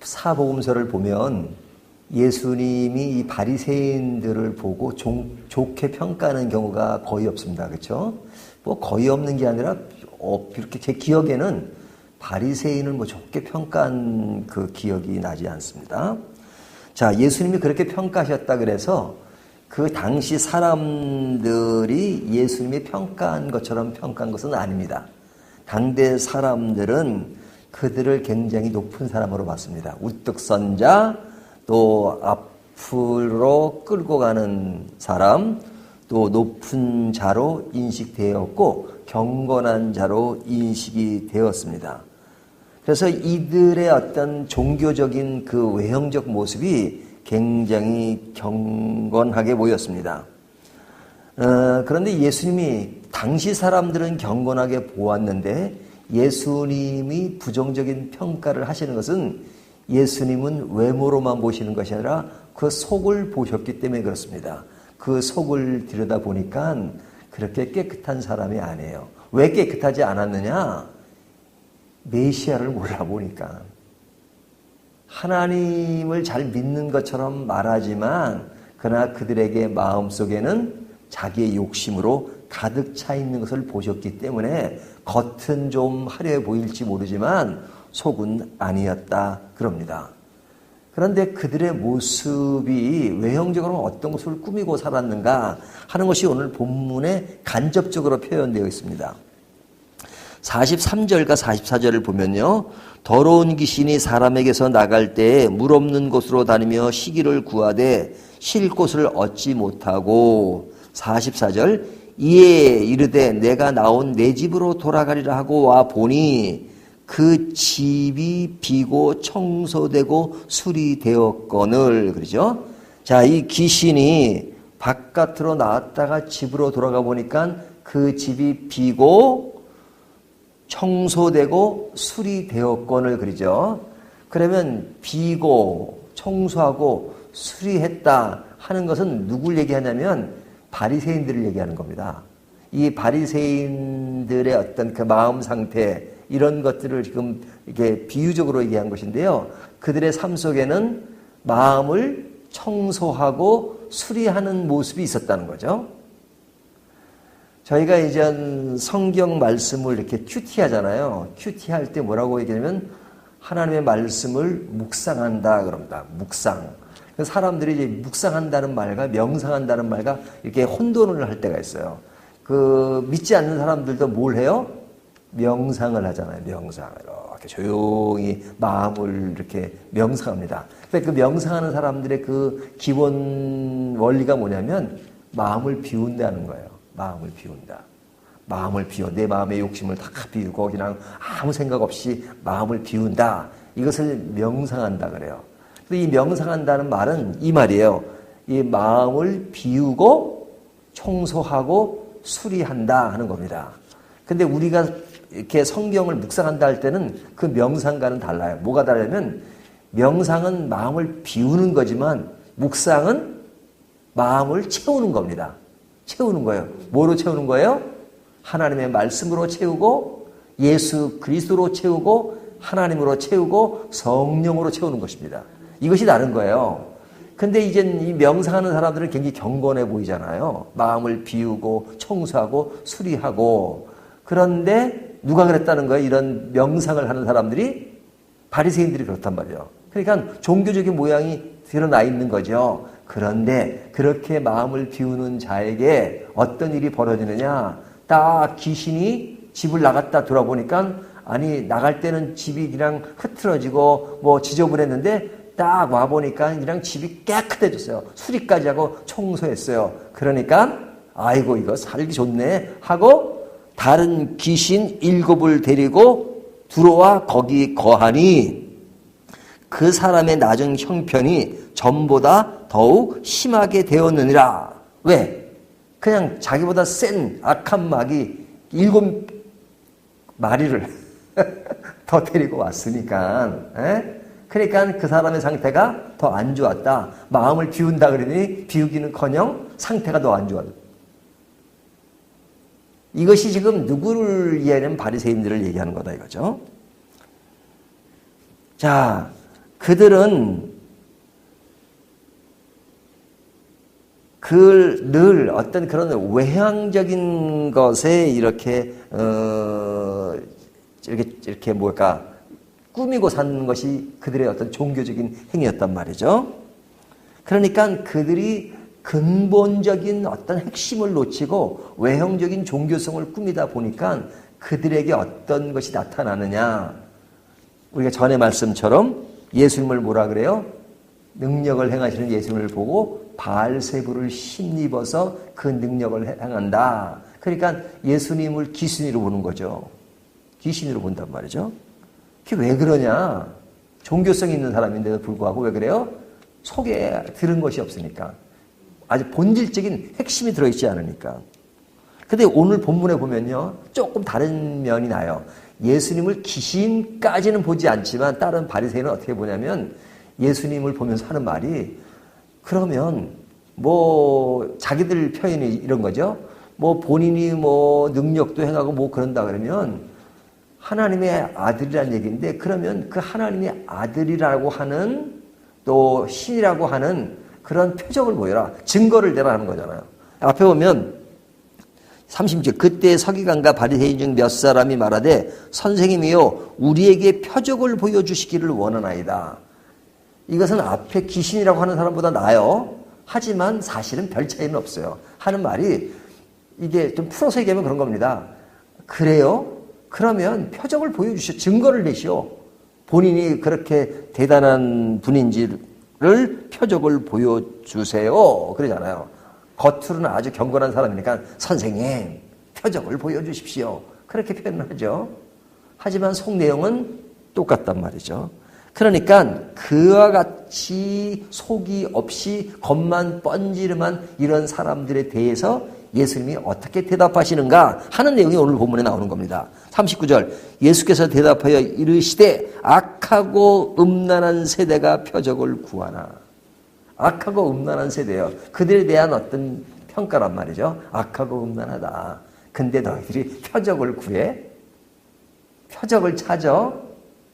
사복음서를 보면 예수님이 이 바리새인들을 보고 좋게 평가하는 경우가 거의 없습니다. 그렇죠? 뭐 거의 없는 게 아니라 이렇게 제 기억에는 바리새인을 뭐 좋게 평가한 그 기억이 나지 않습니다. 자, 예수님이 그렇게 평가하셨다 그래서 그 당시 사람들이 예수님이 평가한 것처럼 평가한 것은 아닙니다. 당대 사람들은 그들을 굉장히 높은 사람으로 봤습니다. 우뚝 선 자, 또 앞으로 끌고 가는 사람, 또 높은 자로 인식되었고 경건한 자로 인식이 되었습니다. 그래서 이들의 어떤 종교적인 그 외형적 모습이 굉장히 경건하게 보였습니다. 그런데 예수님이 당시 사람들은 경건하게 보았는데 예수님이 부정적인 평가를 하시는 것은 예수님은 외모로만 보시는 것이 아니라 그 속을 보셨기 때문에 그렇습니다. 그 속을 들여다보니까 그렇게 깨끗한 사람이 아니에요. 왜 깨끗하지 않았느냐? 메시아를 몰라보니까. 하나님을 잘 믿는 것처럼 말하지만 그러나 그들에게 마음속에는 자기의 욕심으로 가득 차 있는 것을 보셨기 때문에 겉은 좀 화려해 보일지 모르지만 속은 아니었다 그럽니다. 그런데 그들의 모습이 외형적으로 어떤 것을 꾸미고 살았는가 하는 것이 오늘 본문에 간접적으로 표현되어 있습니다. 43절과 44절을 보면요. 더러운 귀신이 사람에게서 나갈 때에 물 없는 곳으로 다니며 쉬기를 구하되 쉴 곳을 얻지 못하고 44절 이에 이르되 내가 나온 내 집으로 돌아가리라 하고 와 보니 그 집이 비고 청소되고 수리되었거늘 그러죠. 자, 이 귀신이 바깥으로 나왔다가 집으로 돌아가 보니까 그 집이 비고 청소되고 수리되었거늘 그러죠. 그러면 비고 청소하고 수리했다 하는 것은 누굴 얘기하냐면 바리새인들을 얘기하는 겁니다. 이 바리새인들의 어떤 그 마음 상태 이런 것들을 지금 이렇게 비유적으로 얘기한 것인데요. 그들의 삶 속에는 마음을 청소하고 수리하는 모습이 있었다는 거죠. 저희가 이제 성경 말씀을 이렇게 큐티하잖아요. 큐티할 때 뭐라고 얘기하냐면 하나님의 말씀을 묵상한다 그럽니다. 묵상. 사람들이 이제 묵상한다는 말과 명상한다는 말과 이렇게 혼돈을 할 때가 있어요. 그 믿지 않는 사람들도 뭘 해요? 명상을 하잖아요. 명상을 이렇게 조용히 마음을 이렇게 명상합니다. 근데 그 명상하는 사람들의 그 기본 원리가 뭐냐면 마음을 비운다는 거예요. 마음을 비운다. 마음을 비워. 내 마음의 욕심을 다 비우고 그냥 아무 생각 없이 마음을 비운다. 이것을 명상한다 그래요. 이 명상한다는 말은 이 말이에요. 이 마음을 비우고 청소하고 수리한다 하는 겁니다. 근데 우리가 이렇게 성경을 묵상한다 할 때는 그 명상과는 달라요. 뭐가 다르냐면 명상은 마음을 비우는 거지만 묵상은 마음을 채우는 겁니다. 채우는 거예요. 뭐로 채우는 거예요? 하나님의 말씀으로 채우고 예수 그리스도로 채우고 하나님으로 채우고 성령으로 채우는 것입니다. 이것이 다른 거예요. 근데 이제 이 명상하는 사람들은 굉장히 경건해 보이잖아요. 마음을 비우고 청소하고 수리하고. 그런데 누가 그랬다는 거예요? 이런 명상을 하는 사람들이 바리새인들이 그렇단 말이에요. 그러니까 종교적인 모양이 드러나 있는 거죠. 그런데 그렇게 마음을 비우는 자에게 어떤 일이 벌어지느냐? 딱 귀신이 집을 나갔다 돌아보니까 아니 나갈 때는 집이 그냥 흐트러지고 뭐 지저분했는데 딱 와보니까 그냥 집이 깨끗해졌어요. 수리까지 하고 청소했어요. 그러니까 아이고 이거 살기 좋네 하고 다른 귀신 7을 데리고 들어와 거기 거하니 그 사람의 낮은 형편이 전보다 더욱 심하게 되었느니라. 왜? 그냥 자기보다 센 악한 마귀 7마리를 더 데리고 왔으니까 그러니까 그 사람의 상태가 더 안 좋았다. 마음을 비운다 그러니 비우기는커녕 상태가 더 안 좋았다. 이것이 지금 누구를 이해하는 바리새인들을 얘기하는 거다 이거죠. 자, 그들은 늘 어떤 그런 외향적인 것에 이렇게 뭘까 꾸미고 사는 것이 그들의 어떤 종교적인 행위였단 말이죠. 그러니까 그들이 근본적인 어떤 핵심을 놓치고 외형적인 종교성을 꾸미다 보니까 그들에게 어떤 것이 나타나느냐. 우리가 전의 말씀처럼 예수님을 뭐라 그래요? 능력을 행하시는 예수님을 보고 바알세부를 힘입어서 그 능력을 행한다. 그러니까 예수님을 귀신으로 보는 거죠. 귀신으로 본단 말이죠. 그게 왜 그러냐? 종교성이 있는 사람인데도 불구하고 왜 그래요? 속에 들은 것이 없으니까. 아주 본질적인 핵심이 들어있지 않으니까. 근데 오늘 본문에 보면요. 조금 다른 면이 나요. 예수님을 귀신까지는 보지 않지만 다른 바리새인은 어떻게 보냐면 예수님을 보면서 하는 말이 그러면 뭐 자기들 표현이 이런 거죠. 뭐 본인이 뭐 능력도 행하고 뭐 그런다 그러면 하나님의 아들이라는 얘기인데 그러면 그 하나님의 아들이라고 하는 또 신이라고 하는 그런 표적을 보여라. 증거를 대라 하는 거잖아요. 앞에 보면 30절 그때 서기관과 바리새인 중 몇 사람이 말하되 선생님이요 우리에게 표적을 보여주시기를 원하나이다. 이것은 앞에 귀신이라고 하는 사람보다 나아요. 하지만 사실은 별 차이는 없어요. 하는 말이 이게 좀 풀어서 얘기하면 그런 겁니다. 그래요? 그러면 표적을 보여주시오. 증거를 내시오. 본인이 그렇게 대단한 분인지를 표적을 보여주세요. 그러잖아요. 겉으로는 아주 경건한 사람이니까 선생님 표적을 보여주십시오. 그렇게 표현을 하죠. 하지만 속 내용은 똑같단 말이죠. 그러니까 그와 같이 속이 없이 겉만 번지르만 이런 사람들에 대해서 예수님이 어떻게 대답하시는가 하는 내용이 오늘 본문에 나오는 겁니다. 39절 예수께서 대답하여 이르시되 악하고 음란한 세대가 표적을 구하나. 악하고 음란한 세대예요. 그들에 대한 어떤 평가란 말이죠. 악하고 음란하다. 근데 너희들이 표적을 구해? 표적을 찾아?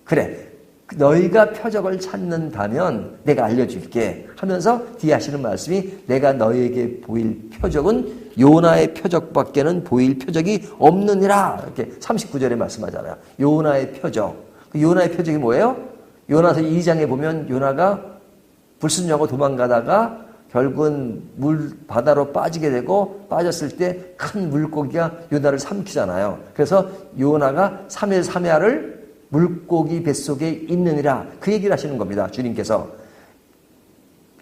그래. 너희가 표적을 찾는다면 내가 알려줄게 하면서 뒤에 하시는 말씀이 내가 너희에게 보일 표적은 요나의 표적밖에는 보일 표적이 없느니라. 이렇게 39절에 말씀하잖아요. 요나의 표적. 요나의 표적이 뭐예요? 요나서 2장에 보면 요나가 불순종하고 도망가다가 결국은 바다로 빠지게 되고 빠졌을 때 큰 물고기가 요나를 삼키잖아요. 그래서 요나가 3일 3야를 물고기 뱃속에 있느니라 그 얘기를 하시는 겁니다. 주님께서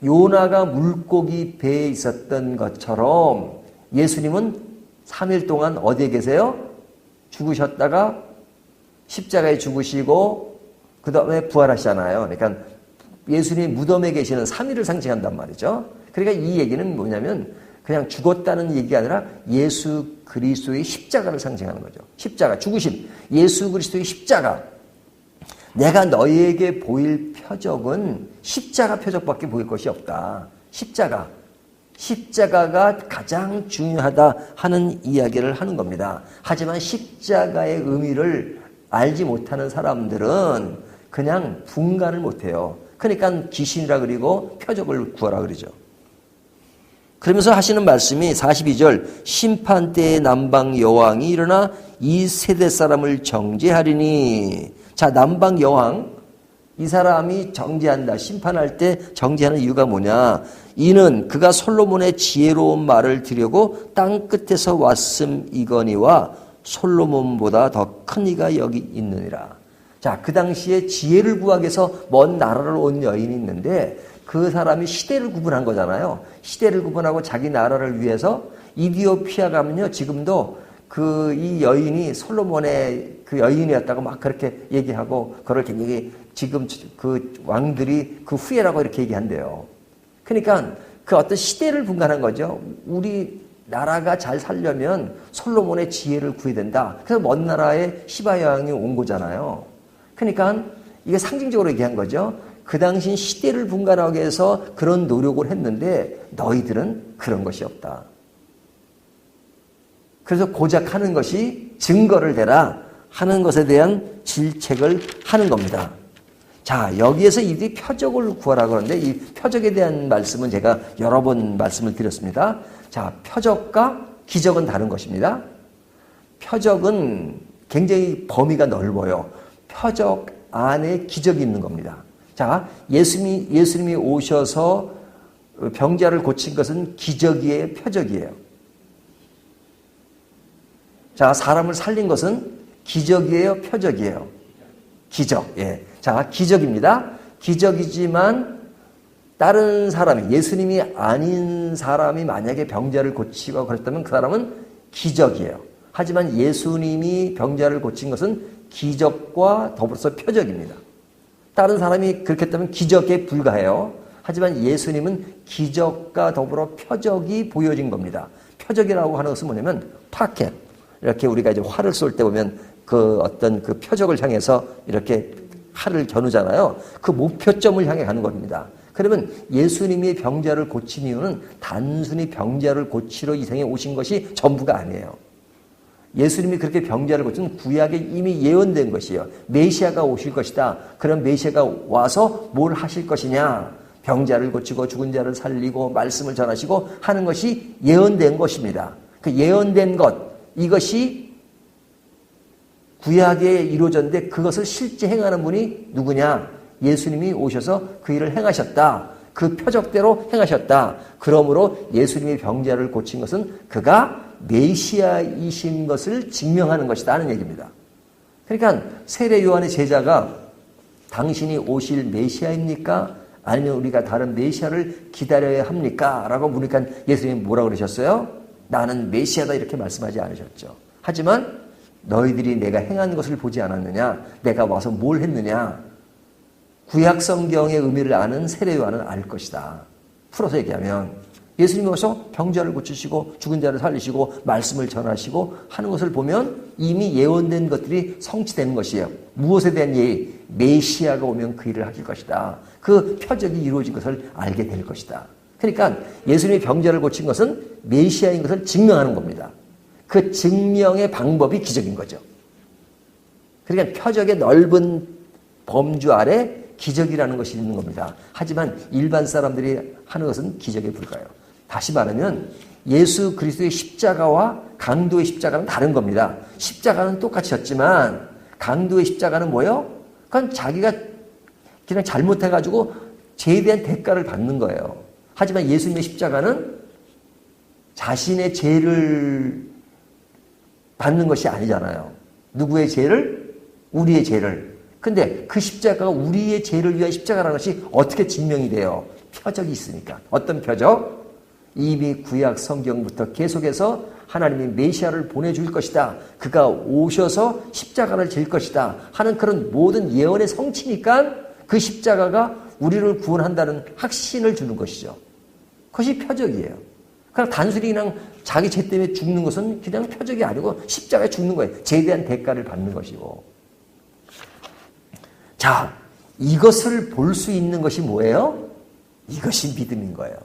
요나가 물고기 배에 있었던 것처럼 예수님은 3일 동안 어디에 계세요? 죽으셨다가 십자가에 죽으시고 그 다음에 부활하시잖아요. 그러니까 예수님이 무덤에 계시는 3일을 상징한단 말이죠. 그러니까 이 얘기는 뭐냐면 그냥 죽었다는 얘기가 아니라 예수 그리스도의 십자가를 상징하는 거죠. 십자가, 죽으심, 예수 그리스도의 십자가. 내가 너희에게 보일 표적은 십자가 표적밖에 보일 것이 없다. 십자가. 십자가가 가장 중요하다 하는 이야기를 하는 겁니다. 하지만 십자가의 의미를 알지 못하는 사람들은 그냥 분간을 못해요. 그러니까 귀신이라 그리고 표적을 구하라 그러죠. 그러면서 하시는 말씀이 42절 심판 때의 남방 여왕이 일어나 이 세대 사람을 정죄하리니. 자, 남방 여왕, 이 사람이 정죄한다. 심판할 때 정죄하는 이유가 뭐냐? 이는 그가 솔로몬의 지혜로운 말을 들으려고 땅 끝에서 왔음이거니와 솔로몬보다 더 큰 이가 여기 있느니라. 자, 그 당시에 지혜를 구하기 위해서 먼 나라를 온 여인이 있는데 그 사람이 시대를 구분한 거잖아요. 시대를 구분하고 자기 나라를 위해서 이디오피아 가면요. 지금도 이 여인이 솔로몬의 그 여인이었다고 막 그렇게 얘기하고 그걸 굉장히 지금 그 왕들이 그 후예라고 이렇게 얘기한대요. 그러니까 그 어떤 시대를 분간한 거죠. 우리 나라가 잘 살려면 솔로몬의 지혜를 구해야 된다. 그래서 먼 나라에 시바 여왕이 온 거잖아요. 그러니까 이게 상징적으로 얘기한 거죠. 그 당시 시대를 분간하기 위해서 그런 노력을 했는데 너희들은 그런 것이 없다. 그래서 고작 하는 것이 증거를 대라 하는 것에 대한 질책을 하는 겁니다. 자, 여기에서 이들이 표적을 구하라 그러는데 이 표적에 대한 말씀은 제가 여러 번 말씀을 드렸습니다. 자, 표적과 기적은 다른 것입니다. 표적은 굉장히 범위가 넓어요. 표적 안에 기적이 있는 겁니다. 자, 예수님이 오셔서 병자를 고친 것은 기적이에요, 표적이에요? 자, 사람을 살린 것은 기적이에요, 표적이에요? 기적. 예. 자, 기적입니다. 기적이지만 다른 사람이, 예수님이 아닌 사람이 만약에 병자를 고치고 그랬다면 그 사람은 기적이에요. 하지만 예수님이 병자를 고친 것은 기적과 더불어서 표적입니다. 다른 사람이 그렇게 했다면 기적에 불과해요. 하지만 예수님은 기적과 더불어 표적이 보여진 겁니다. 표적이라고 하는 것은 뭐냐면 파켓. 이렇게 우리가 이제 활을 쏠 때 보면 그 어떤 그 표적을 향해서 이렇게 활을 겨누잖아요. 그 목표점을 향해 가는 겁니다. 그러면 예수님이 병자를 고친 이유는 단순히 병자를 고치러 이 생에 오신 것이 전부가 아니에요. 예수님이 그렇게 병자를 고치는 구약에 이미 예언된 것이에요. 메시아가 오실 것이다. 그런 메시아가 와서 뭘 하실 것이냐. 병자를 고치고 죽은 자를 살리고 말씀을 전하시고 하는 것이 예언된 것입니다. 그 예언된 것, 이것이 구약에 이루어졌는데 그것을 실제 행하는 분이 누구냐? 예수님이 오셔서 그 일을 행하셨다. 그 표적대로 행하셨다. 그러므로 예수님이 병자를 고친 것은 그가 메시아이신 것을 증명하는 것이다 하는 얘기입니다. 그러니까 세례 요한의 제자가 당신이 오실 메시아입니까? 아니면 우리가 다른 메시아를 기다려야 합니까? 라고 물으니까 예수님이 뭐라고 그러셨어요? 나는 메시아다 이렇게 말씀하지 않으셨죠. 하지만 너희들이 내가 행한 것을 보지 않았느냐? 내가 와서 뭘 했느냐? 구약 성경의 의미를 아는 세례 요한은 알 것이다. 풀어서 얘기하면 예수님이 와서 병자를 고치시고 죽은 자를 살리시고 말씀을 전하시고 하는 것을 보면 이미 예언된 것들이 성취되는 것이에요. 무엇에 대한 예의? 메시아가 오면 그 일을 하실 것이다. 그 표적이 이루어진 것을 알게 될 것이다. 그러니까 예수님이 병자를 고친 것은 메시아인 것을 증명하는 겁니다. 그 증명의 방법이 기적인 거죠. 그러니까 표적의 넓은 범주 아래 기적이라는 것이 있는 겁니다. 하지만 일반 사람들이 하는 것은 기적에 불과해요. 다시 말하면 예수 그리스도의 십자가와 강도의 십자가는 다른 겁니다. 십자가는 똑같이 졌지만 강도의 십자가는 뭐예요? 그건 자기가 그냥 잘못해가지고 죄에 대한 대가를 받는 거예요. 하지만 예수님의 십자가는 자신의 죄를 받는 것이 아니잖아요. 누구의 죄를? 우리의 죄를. 근데 그 십자가가 우리의 죄를 위한 십자가라는 것이 어떻게 증명이 돼요? 표적이 있으니까. 어떤 표적? 이미 구약 성경부터 계속해서 하나님이 메시아를 보내줄 것이다. 그가 오셔서 십자가를 질 것이다. 하는 그런 모든 예언의 성취니까 그 십자가가 우리를 구원한다는 확신을 주는 것이죠. 그것이 표적이에요. 그냥 단순히 그냥 자기 죄 때문에 죽는 것은 그냥 표적이 아니고 십자가에 죽는 거예요. 죄에 대한 대가를 받는 것이고. 자, 이것을 볼 수 있는 것이 뭐예요? 이것이 믿음인 거예요.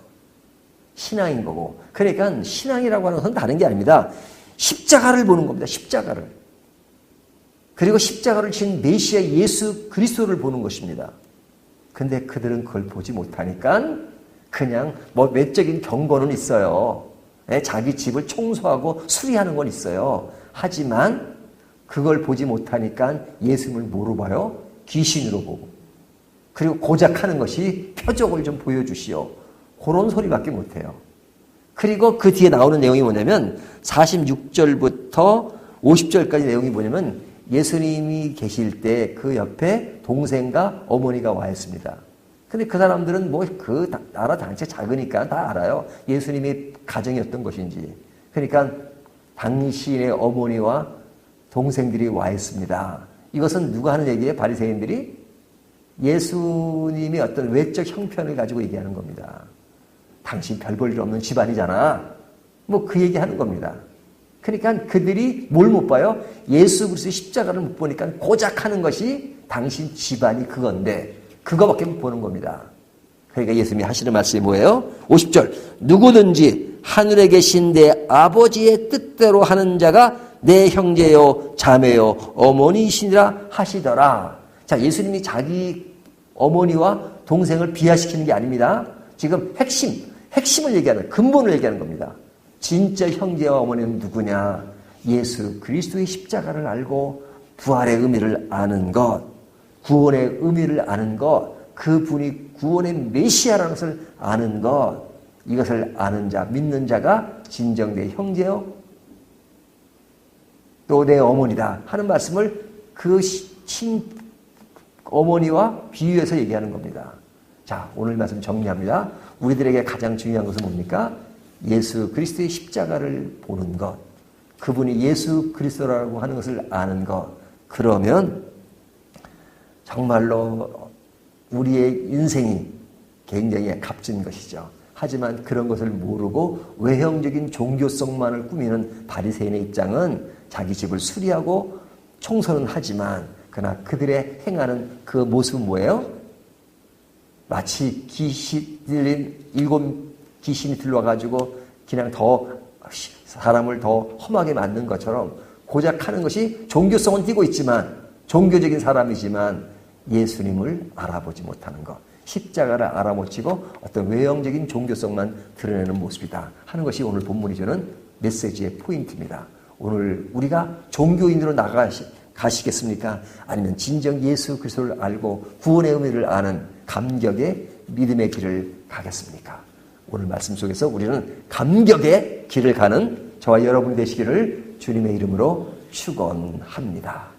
신앙인 거고. 그러니까 신앙이라고 하는 것은 다른 게 아닙니다. 십자가를 보는 겁니다. 십자가를. 그리고 십자가를 진 메시아 예수 그리스도를 보는 것입니다. 근데 그들은 그걸 보지 못하니까 그냥 뭐 외적인 경건은 있어요. 자기 집을 청소하고 수리하는 건 있어요. 하지만 그걸 보지 못하니까 예수님을 뭐로 봐요? 귀신으로 보고. 그리고 고작 하는 것이 표적을 좀 보여주시오. 그런 소리밖에 못해요. 그리고 그 뒤에 나오는 내용이 뭐냐면 46절부터 50절까지 내용이 뭐냐면 예수님이 계실 때 그 옆에 동생과 어머니가 와 있습니다. 근데 그 사람들은 뭐 그 나라 단체 작으니까 다 알아요. 예수님의 가정이 어떤 것인지. 그러니까 당신의 어머니와 동생들이 와 있습니다. 이것은 누가 하는 얘기예요? 바리새인들이? 예수님이 어떤 외적 형편을 가지고 얘기하는 겁니다. 당신 별 볼 일 없는 집안이잖아. 뭐 그 얘기하는 겁니다. 그러니까 그들이 뭘 못 봐요? 예수 그리스도의 십자가를 못 보니까 고작 하는 것이 당신 집안이 그건데 그거밖에 못 보는 겁니다. 그러니까 예수님이 하시는 말씀이 뭐예요? 50절 누구든지 하늘에 계신 내 아버지의 뜻대로 하는 자가 내 형제요 자매요 어머니이시니라 하시더라. 자, 예수님이 자기 어머니와 동생을 비하시키는 게 아닙니다. 지금 핵심을 얘기하는, 근본을 얘기하는 겁니다. 진짜 형제와 어머니는 누구냐? 예수 그리스도의 십자가를 알고 부활의 의미를 아는 것, 구원의 의미를 아는 것, 그분이 구원의 메시아라는 것을 아는 것, 이것을 아는 자, 믿는 자가 진정 내 형제요, 또 내 어머니다 하는 말씀을 그 어머니와 비유해서 얘기하는 겁니다. 자, 오늘 말씀 정리합니다. 우리들에게 가장 중요한 것은 뭡니까? 예수 그리스도의 십자가를 보는 것, 그분이 예수 그리스도라고 하는 것을 아는 것. 그러면 정말로 우리의 인생이 굉장히 값진 것이죠. 하지만 그런 것을 모르고 외형적인 종교성만을 꾸미는 바리새인의 입장은 자기 집을 수리하고 청소는 하지만 그러나 그들의 행하는 그 모습은 뭐예요? 마치 일곱 귀신이 들러와가지고 그냥 더 사람을 더 험하게 만든 것처럼 고작 하는 것이 종교성은 띠고 있지만, 종교적인 사람이지만 예수님을 알아보지 못하는 것, 십자가를 알아못치고 어떤 외형적인 종교성만 드러내는 모습이다 하는 것이 오늘 본문이 주는 메시지의 포인트입니다. 오늘 우리가 종교인으로 가시겠습니까? 아니면 진정 예수 그리스도를 알고 구원의 의미를 아는 감격의 믿음의 길을 가겠습니까? 오늘 말씀 속에서 우리는 감격의 길을 가는 저와 여러분이 되시기를 주님의 이름으로 축원합니다.